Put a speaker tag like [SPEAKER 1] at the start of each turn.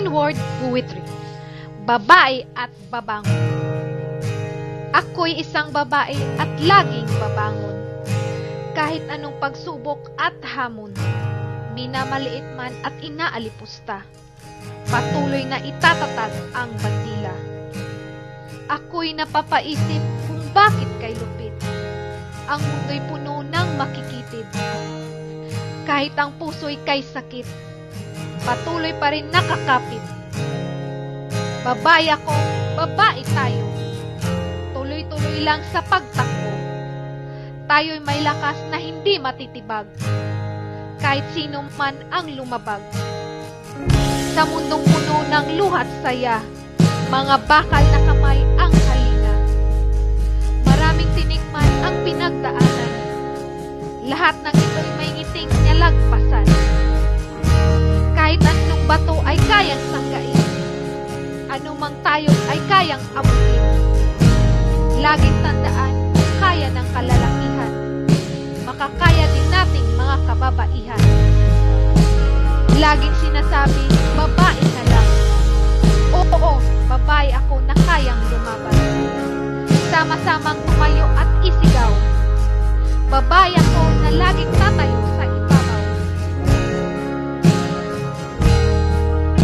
[SPEAKER 1] Spoken Word Poetry, Babae at Babangon. Ako'y isang babae at laging babangon. Kahit anong pagsubok at hamon, minamaliit man at inaalipusta, patuloy na itatatag ang bandila. Ako'y napapaisip kung bakit kay lupit ang mundo'y puno ng makikitid. Kahit ang puso'y kay sakit, patuloy pa rin nakakapit. Babae ako, babae tayo, tuloy-tuloy lang sa pagtakbo. Tayo'y may lakas na hindi matitibag, kahit sino man ang lumabag. Sa mundong puno ng luhat saya, mga bakal na kamay ang halina. Maraming tinikman ang pinagdaanan, lahat ng ito'y may ngiting nalagpasan. Kahit anong bato ay kayang sanggain, anumang tayo ay kayang abutin. Laging tandaan, kaya ng kalalakihan, makakaya din nating mga kababaihan. Laging sinasabi, babae ka lang. Oo, babae ako na kayang lumaban. Sama-samang tumayo at isigaw. Babae ako na laging tatayo